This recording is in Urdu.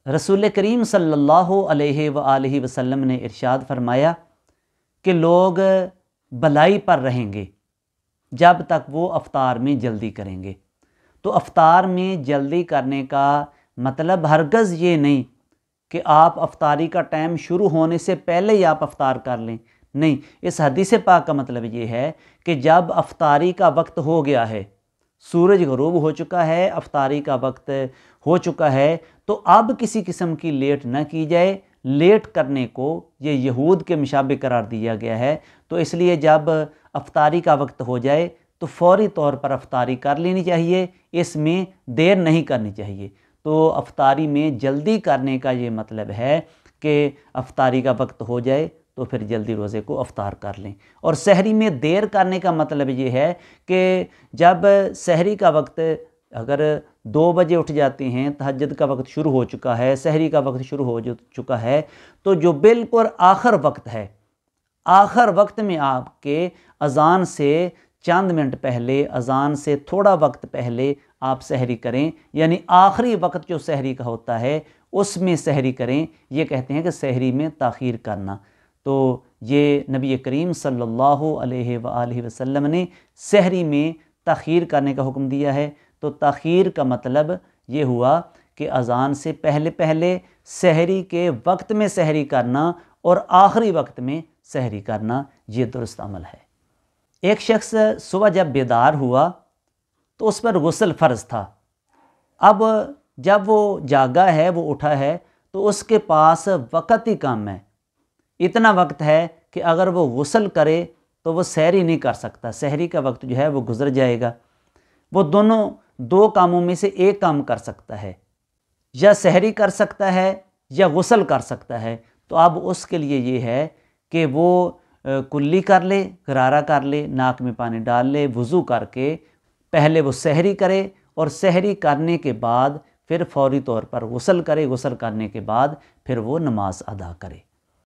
رسول کریم صلی اللہ علیہ وآلہ وسلم نے ارشاد فرمایا کہ لوگ بھلائی پر رہیں گے جب تک وہ افطار میں جلدی کریں گے۔ تو افطار میں جلدی کرنے کا مطلب ہرگز یہ نہیں کہ آپ افطاری کا ٹائم شروع ہونے سے پہلے ہی آپ افطار کر لیں، نہیں، اس حدیث پاک کا مطلب یہ ہے کہ جب افطاری کا وقت ہو گیا ہے، سورج غروب ہو چکا ہے، افطاری کا وقت ہو چکا ہے، تو اب کسی قسم کی لیٹ نہ کی جائے۔ لیٹ کرنے کو یہ یہود کے مشابہ قرار دیا گیا ہے، تو اس لیے جب افطاری کا وقت ہو جائے تو فوری طور پر افطاری کر لینی چاہیے، اس میں دیر نہیں کرنی چاہیے۔ تو افطاری میں جلدی کرنے کا یہ مطلب ہے کہ افطاری کا وقت ہو جائے تو پھر جلدی روزے کو افطار کر لیں۔ اور سحری میں دیر کرنے کا مطلب یہ ہے کہ جب سحری کا وقت اگر 2 بجے اٹھ جاتے ہیں، تہجد کا وقت شروع ہو چکا ہے، سحری کا وقت شروع ہو چکا ہے، تو جو بالکل آخر وقت ہے، آخر وقت میں آپ کے اذان سے چند منٹ پہلے، اذان سے تھوڑا وقت پہلے آپ سحری کریں، یعنی آخری وقت جو سحری کا ہوتا ہے اس میں سحری کریں۔ یہ کہتے ہیں کہ سحری میں تاخیر کرنا۔ تو یہ نبی کریم صلی اللہ علیہ وآلہ وسلم نے سحری میں تاخیر کرنے کا حکم دیا ہے۔ تو تاخیر کا مطلب یہ ہوا کہ اذان سے پہلے پہلے سحری کے وقت میں سحری کرنا اور آخری وقت میں سحری کرنا، یہ درست عمل ہے۔ ایک شخص صبح جب بیدار ہوا تو اس پر غسل فرض تھا۔ اب جب وہ جاگا ہے، وہ اٹھا ہے، تو اس کے پاس وقت ہی کم ہے، اتنا وقت ہے کہ اگر وہ غسل کرے تو وہ سحری نہیں کر سکتا، سحری کا وقت جو ہے وہ گزر جائے گا۔ وہ دو کاموں میں سے ایک کام کر سکتا ہے، یا سحری کر سکتا ہے یا غسل کر سکتا ہے۔ تو اب اس کے لیے یہ ہے کہ وہ کلی کر لے، غرارہ کر لے، ناک میں پانی ڈال لے، وضو کر کے پہلے وہ سحری کرے، اور سحری کرنے کے بعد پھر فوری طور پر غسل کرے، غسل کرنے کے بعد پھر وہ نماز ادا کرے۔